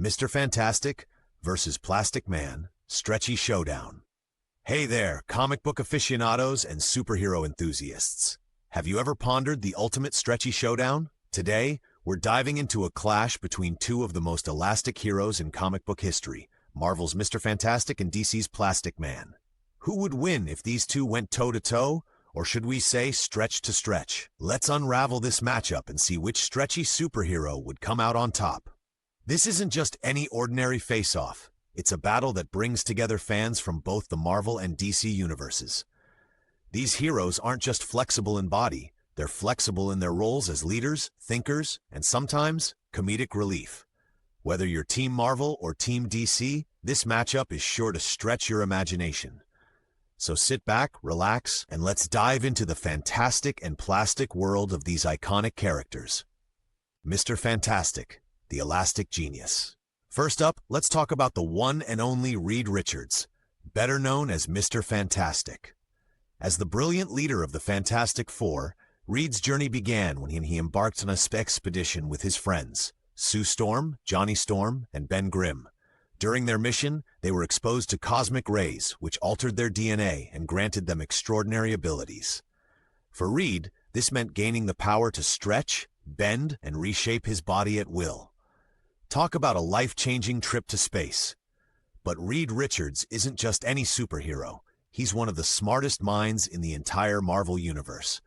Mr. Fantastic versus Plastic Man, Stretchy Showdown. Hey there, comic book aficionados and superhero enthusiasts. Have you ever pondered the ultimate Stretchy Showdown? Today, we're diving into a clash between two of the most elastic heroes in comic book history, Marvel's Mr. Fantastic and DC's Plastic Man. Who would win if these two went toe-to-toe? Or should we say stretch to stretch? Let's unravel this matchup and see which stretchy superhero would come out on top. This isn't just any ordinary face-off. It's a battle that brings together fans from both the Marvel and DC universes. These heroes aren't just flexible in body, they're flexible in their roles as leaders, thinkers, and sometimes comedic relief. Whether you're Team Marvel or Team DC, this matchup is sure to stretch your imagination. So sit back, relax, and let's dive into the fantastic and plastic world of these iconic characters. Mr. Fantastic, the Elastic Genius. First up, let's talk about the one and only Reed Richards, better known as Mr. Fantastic. As the brilliant leader of the Fantastic Four, Reed's journey began when he embarked on an expedition with his friends, Sue Storm, Johnny Storm, and Ben Grimm. During their mission, they were exposed to cosmic rays, which altered their DNA and granted them extraordinary abilities. For Reed, this meant gaining the power to stretch, bend, and reshape his body at will. Talk about a life-changing trip to space. But Reed Richards isn't just any superhero. He's one of the smartest minds in the entire Marvel universe.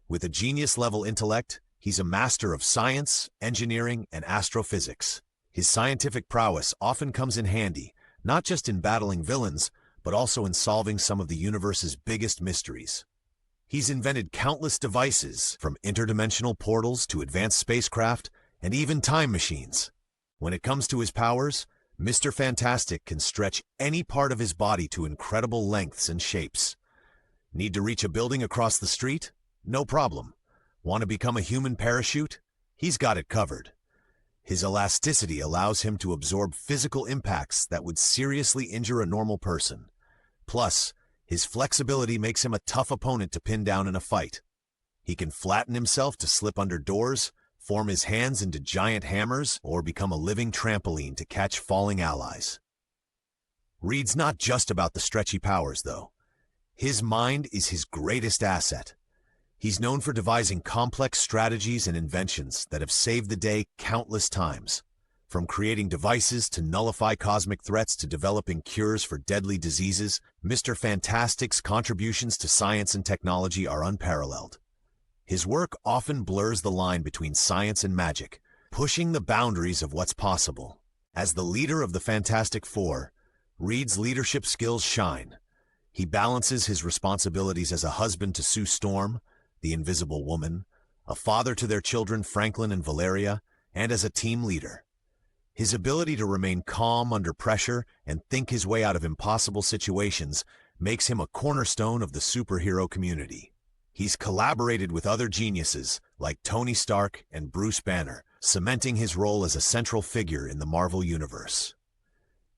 With a genius-level intellect, he's a master of science, engineering, and astrophysics. His scientific prowess often comes in handy, not just in battling villains, but also in solving some of the universe's biggest mysteries. He's invented countless devices, from interdimensional portals to advanced spacecraft, and even time machines. When it comes to his powers, Mr. Fantastic can stretch any part of his body to incredible lengths and shapes. Need to reach a building across the street? No problem. Want to become a human parachute? He's got it covered. His elasticity allows him to absorb physical impacts that would seriously injure a normal person. Plus, his flexibility makes him a tough opponent to pin down in a fight. He can flatten himself to slip under doors, form his hands into giant hammers, or become a living trampoline to catch falling allies. Reed's not just about the stretchy powers, though. His mind is his greatest asset. He's known for devising complex strategies and inventions that have saved the day countless times. From creating devices to nullify cosmic threats to developing cures for deadly diseases, Mr. Fantastic's contributions to science and technology are unparalleled. His work often blurs the line between science and magic, pushing the boundaries of what's possible. As the leader of the Fantastic Four, Reed's leadership skills shine. He balances his responsibilities as a husband to Sue Storm, the Invisible Woman, a father to their children Franklin and Valeria, and as a team leader. His ability to remain calm under pressure and think his way out of impossible situations makes him a cornerstone of the superhero community. He's collaborated with other geniuses like Tony Stark and Bruce Banner, cementing his role as a central figure in the Marvel Universe.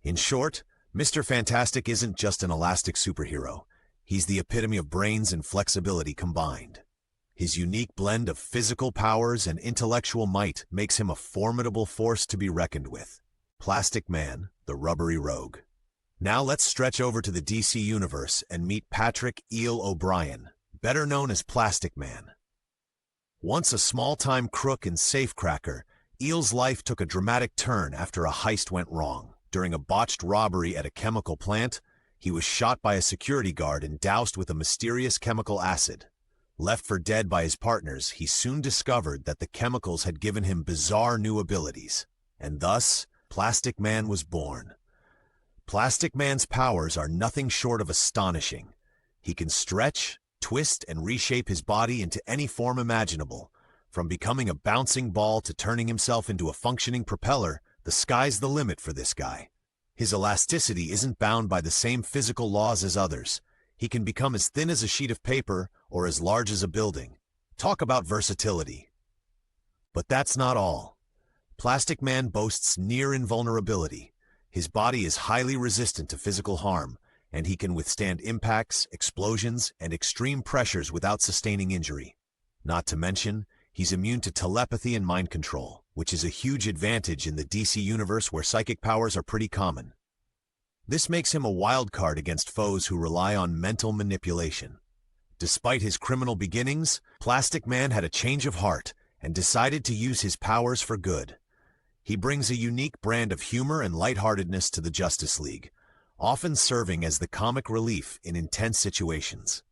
In short, Mr. Fantastic isn't just an elastic superhero. He's the epitome of brains and flexibility combined. His unique blend of physical powers and intellectual might makes him a formidable force to be reckoned with. Plastic Man, the rubbery rogue. Now let's stretch over to the DC universe and meet Patrick Eel O'Brien, better known as Plastic Man. Once a small-time crook and safecracker, Eel's life took a dramatic turn after a heist went wrong. During a botched robbery at a chemical plant, he was shot by a security guard and doused with a mysterious chemical acid. Left for dead by his partners, he soon discovered that the chemicals had given him bizarre new abilities. And thus, Plastic Man was born. Plastic Man's powers are nothing short of astonishing. He can stretch, twist, and reshape his body into any form imaginable. From becoming a bouncing ball to turning himself into a functioning propeller, the sky's the limit for this guy. His elasticity isn't bound by the same physical laws as others. He can become as thin as a sheet of paper or as large as a building. Talk about versatility. But that's not all. Plastic Man boasts near invulnerability. His body is highly resistant to physical harm, and he can withstand impacts, explosions, and extreme pressures without sustaining injury. Not to mention, he's immune to telepathy and mind control. which is a huge advantage in the DC universe where psychic powers are pretty common. This makes him a wild card against foes who rely on mental manipulation. Despite his criminal beginnings, Plastic Man had a change of heart and decided to use his powers for good. He brings a unique brand of humor and lightheartedness to the Justice League, often serving as the comic relief in intense situations.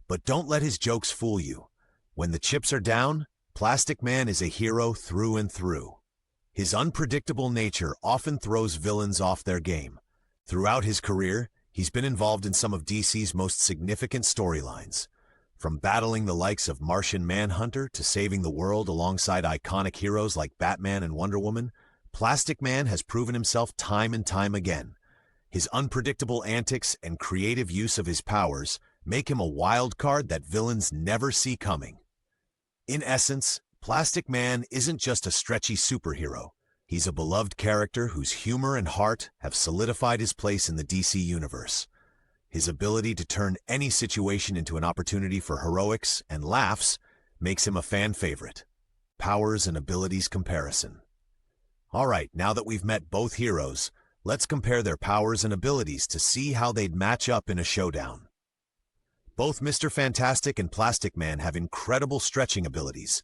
But don't let his jokes fool you. When the chips are down, Plastic Man is a hero through and through. His unpredictable nature often throws villains off their game. Throughout his career, he's been involved in some of DC's most significant storylines. From battling the likes of Martian Manhunter to saving the world alongside iconic heroes like Batman and Wonder Woman, Plastic Man has proven himself time and time again. His unpredictable antics and creative use of his powers make him a wild card that villains never see coming. In essence, Plastic Man isn't just a stretchy superhero. He's a beloved character whose humor and heart have solidified his place in the DC universe. His ability to turn any situation into an opportunity for heroics and laughs makes him a fan favorite. Powers and abilities comparison. Alright, now that we've met both heroes, let's compare their powers and abilities to see how they'd match up in a showdown. Both Mr. Fantastic and Plastic Man have incredible stretching abilities,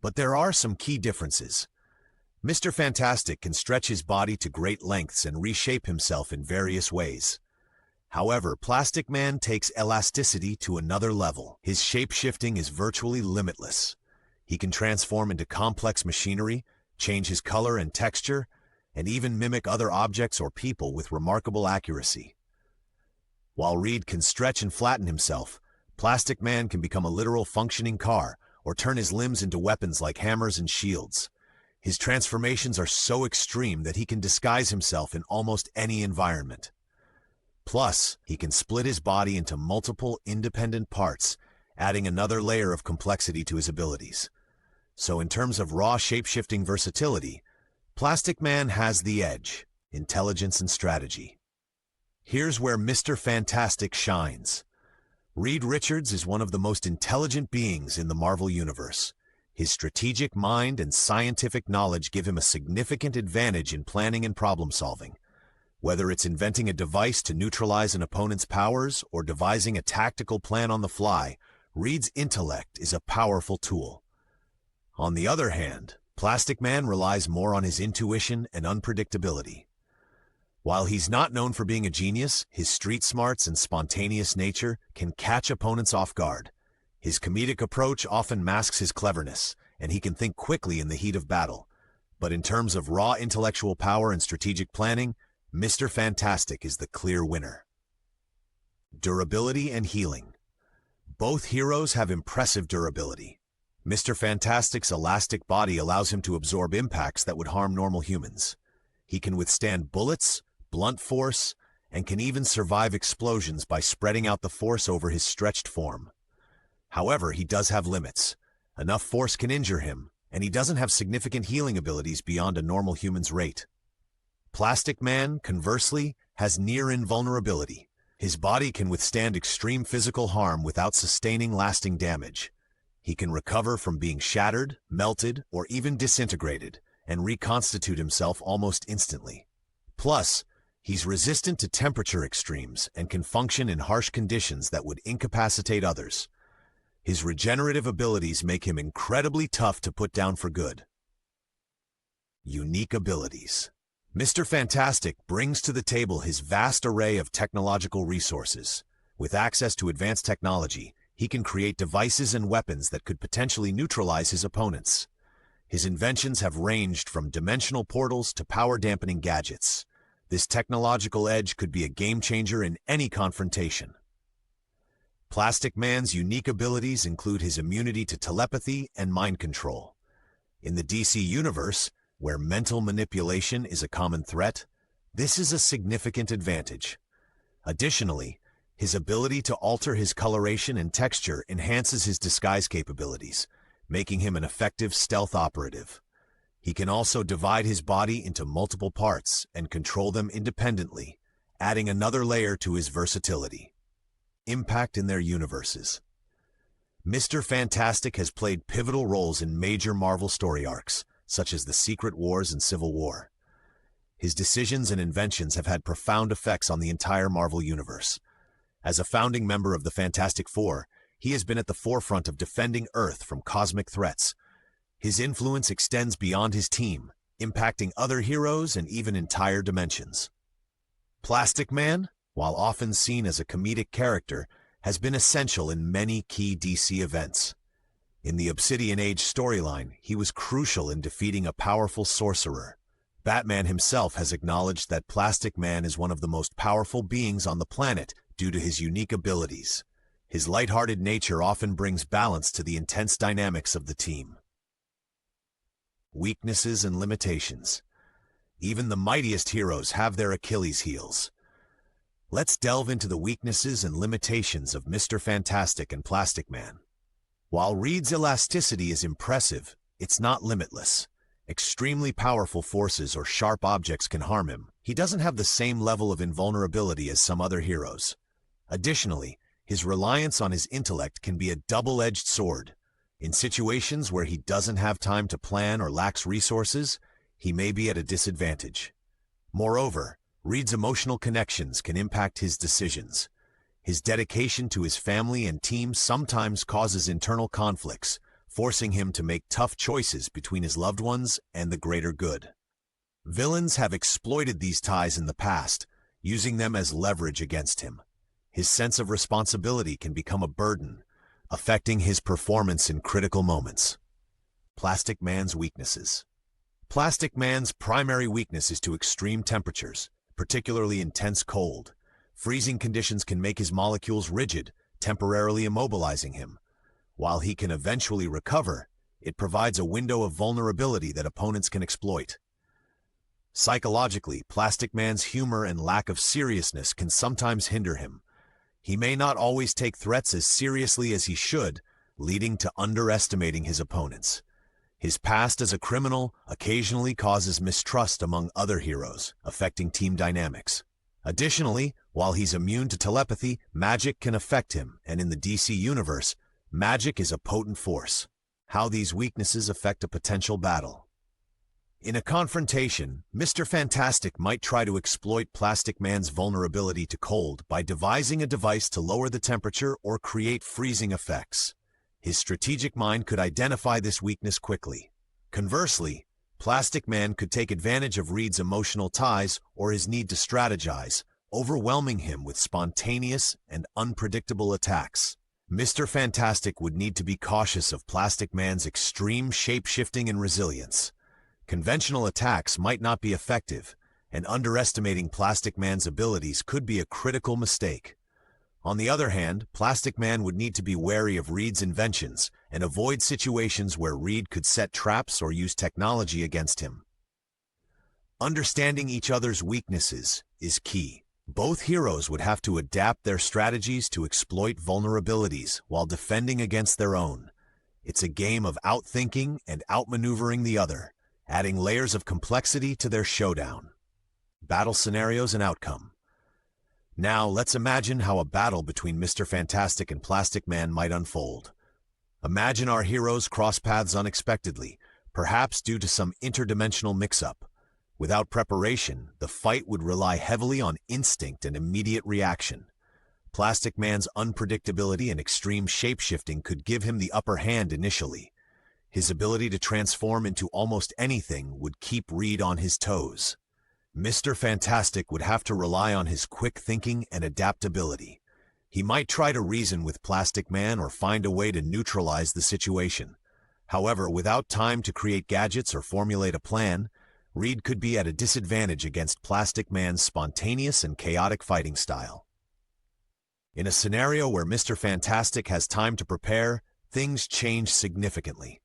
but there are some key differences. Mr. Fantastic can stretch his body to great lengths and reshape himself in various ways. However, Plastic Man takes elasticity to another level. His shape-shifting is virtually limitless. He can transform into complex machinery, change his color and texture, and even mimic other objects or people with remarkable accuracy. While Reed can stretch and flatten himself, Plastic Man can become a literal functioning car or turn his limbs into weapons like hammers and shields. His transformations are so extreme that he can disguise himself in almost any environment. Plus, he can split his body into multiple independent parts, adding another layer of complexity to his abilities. So in terms of raw shape-shifting versatility, Plastic Man has the edge, intelligence and strategy. Here's where Mr. Fantastic shines. Reed Richards is one of the most intelligent beings in the Marvel Universe. His strategic mind and scientific knowledge give him a significant advantage in planning and problem-solving. Whether it's inventing a device to neutralize an opponent's powers or devising a tactical plan on the fly, Reed's intellect is a powerful tool. On the other hand, Plastic Man relies more on his intuition and unpredictability. While he's not known for being a genius, his street smarts and spontaneous nature can catch opponents off guard. His comedic approach often masks his cleverness, and he can think quickly in the heat of battle. But in terms of raw intellectual power and strategic planning, Mr. Fantastic is the clear winner. Durability and healing. Both heroes have impressive durability. Mr. Fantastic's elastic body allows him to absorb impacts that would harm normal humans. He can withstand bullets, blunt force, and can even survive explosions by spreading out the force over his stretched form. However, he does have limits. Enough force can injure him, and he doesn't have significant healing abilities beyond a normal human's rate. Plastic Man, conversely, has near invulnerability. His body can withstand extreme physical harm without sustaining lasting damage. He can recover from being shattered, melted, or even disintegrated, and reconstitute himself almost instantly. Plus, he's resistant to temperature extremes and can function in harsh conditions that would incapacitate others. His regenerative abilities make him incredibly tough to put down for good. Unique abilities. Mr. Fantastic brings to the table his vast array of technological resources. With access to advanced technology, he can create devices and weapons that could potentially neutralize his opponents. His inventions have ranged from dimensional portals to power-dampening gadgets. This technological edge could be a game-changer in any confrontation. Plastic Man's unique abilities include his immunity to telepathy and mind control. In the DC universe, where mental manipulation is a common threat, this is a significant advantage. Additionally, his ability to alter his coloration and texture enhances his disguise capabilities, making him an effective stealth operative. He can also divide his body into multiple parts and control them independently, adding another layer to his versatility. Impact in their universes. Mr. Fantastic has played pivotal roles in major Marvel story arcs, such as the Secret Wars and Civil War. His decisions and inventions have had profound effects on the entire Marvel Universe. As a founding member of the Fantastic Four, he has been at the forefront of defending Earth from cosmic threats. His influence extends beyond his team, impacting other heroes and even entire dimensions. Plastic Man, while often seen as a comedic character, has been essential in many key DC events. In the Obsidian Age storyline, he was crucial in defeating a powerful sorcerer. Batman himself has acknowledged that Plastic Man is one of the most powerful beings on the planet due to his unique abilities. His lighthearted nature often brings balance to the intense dynamics of the team. Weaknesses and limitations. Even the mightiest heroes have their Achilles heels. Let's delve into the weaknesses and limitations of Mr. Fantastic and Plastic Man. While Reed's elasticity is impressive, it's not limitless. Extremely powerful forces or sharp objects can harm him. He doesn't have the same level of invulnerability as some other heroes. Additionally, his reliance on his intellect can be a double-edged sword. In situations where he doesn't have time to plan or lacks resources, he may be at a disadvantage. Moreover, Reed's emotional connections can impact his decisions. His dedication to his family and team sometimes causes internal conflicts, forcing him to make tough choices between his loved ones and the greater good. Villains have exploited these ties in the past, using them as leverage against him. His sense of responsibility can become a burden, affecting his performance in critical moments. Plastic Man's weaknesses. Plastic Man's primary weakness is to extreme temperatures, particularly intense cold. Freezing conditions can make his molecules rigid, temporarily immobilizing him. While he can eventually recover, it provides a window of vulnerability that opponents can exploit. Psychologically, Plastic Man's humor and lack of seriousness can sometimes hinder him. He may not always take threats as seriously as he should, leading to underestimating his opponents. His past as a criminal occasionally causes mistrust among other heroes, affecting team dynamics. Additionally, while he's immune to telepathy, magic can affect him, and in the DC universe, magic is a potent force. How these weaknesses affect a potential battle. In a confrontation, Mr. Fantastic might try to exploit Plastic Man's vulnerability to cold by devising a device to lower the temperature or create freezing effects. His strategic mind could identify this weakness quickly. Conversely, Plastic Man could take advantage of Reed's emotional ties or his need to strategize, overwhelming him with spontaneous and unpredictable attacks. Mr. Fantastic would need to be cautious of Plastic Man's extreme shape-shifting and resilience. Conventional attacks might not be effective, and underestimating Plastic Man's abilities could be a critical mistake. On the other hand, Plastic Man would need to be wary of Reed's inventions and avoid situations where Reed could set traps or use technology against him. Understanding each other's weaknesses is key. Both heroes would have to adapt their strategies to exploit vulnerabilities while defending against their own. It's a game of outthinking and outmaneuvering the other, adding layers of complexity to their showdown. Battle scenarios and outcome. Now, let's imagine how a battle between Mr. Fantastic and Plastic Man might unfold. Imagine our heroes cross paths unexpectedly, perhaps due to some interdimensional mix-up. Without preparation, the fight would rely heavily on instinct and immediate reaction. Plastic Man's unpredictability and extreme shape-shifting could give him the upper hand initially. His ability to transform into almost anything would keep Reed on his toes. Mr. Fantastic would have to rely on his quick thinking and adaptability. He might try to reason with Plastic Man or find a way to neutralize the situation. However, without time to create gadgets or formulate a plan, Reed could be at a disadvantage against Plastic Man's spontaneous and chaotic fighting style. In a scenario where Mr. Fantastic has time to prepare, things change significantly.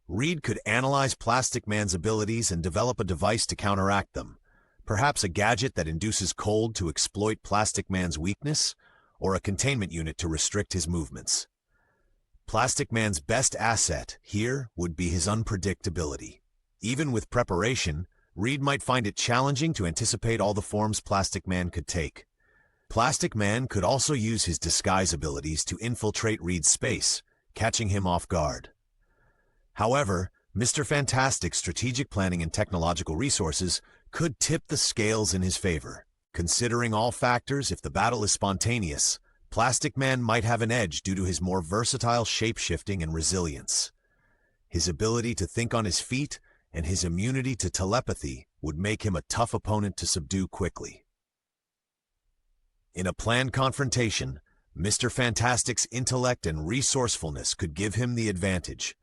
Reed could analyze Plastic Man's abilities and develop a device to counteract them. Perhaps a gadget that induces cold to exploit Plastic Man's weakness, or a containment unit to restrict his movements. Plastic Man's best asset here would be his unpredictability. Even with preparation, Reed might find it challenging to anticipate all the forms Plastic Man could take. Plastic Man could also use his disguise abilities to infiltrate Reed's space, catching him off guard. However, Mr. Fantastic's strategic planning and technological resources could tip the scales in his favor. Considering all factors, if the battle is spontaneous, Plastic Man might have an edge due to his more versatile shape-shifting and resilience. His ability to think on his feet and his immunity to telepathy would make him a tough opponent to subdue quickly. In a planned confrontation, Mr. Fantastic's intellect and resourcefulness could give him the advantage.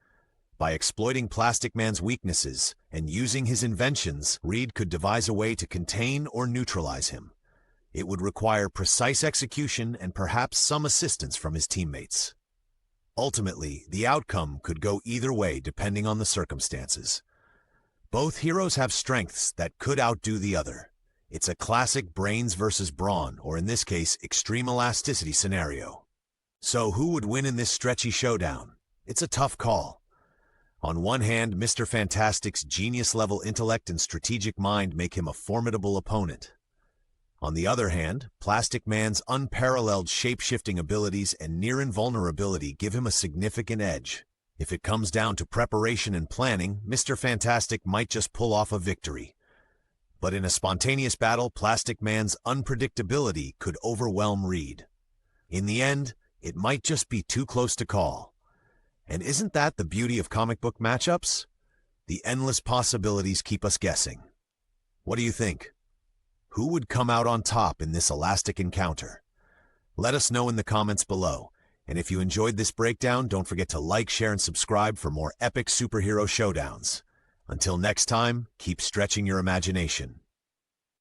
By exploiting Plastic Man's weaknesses and using his inventions, Reed could devise a way to contain or neutralize him. It would require precise execution and perhaps some assistance from his teammates. Ultimately, the outcome could go either way depending on the circumstances. Both heroes have strengths that could outdo the other. It's a classic brains versus brawn, or in this case, extreme elasticity scenario. So who would win in this stretchy showdown? It's a tough call. On one hand, Mr. Fantastic's genius-level intellect and strategic mind make him a formidable opponent. On the other hand, Plastic Man's unparalleled shape-shifting abilities and near-invulnerability give him a significant edge. If it comes down to preparation and planning, Mr. Fantastic might just pull off a victory. But in a spontaneous battle, Plastic Man's unpredictability could overwhelm Reed. In the end, it might just be too close to call. And isn't that the beauty of comic book matchups? The endless possibilities keep us guessing. What do you think? Who would come out on top in this elastic encounter? Let us know in the comments below. And if you enjoyed this breakdown, don't forget to like, share, and subscribe for more epic superhero showdowns. Until next time, keep stretching your imagination.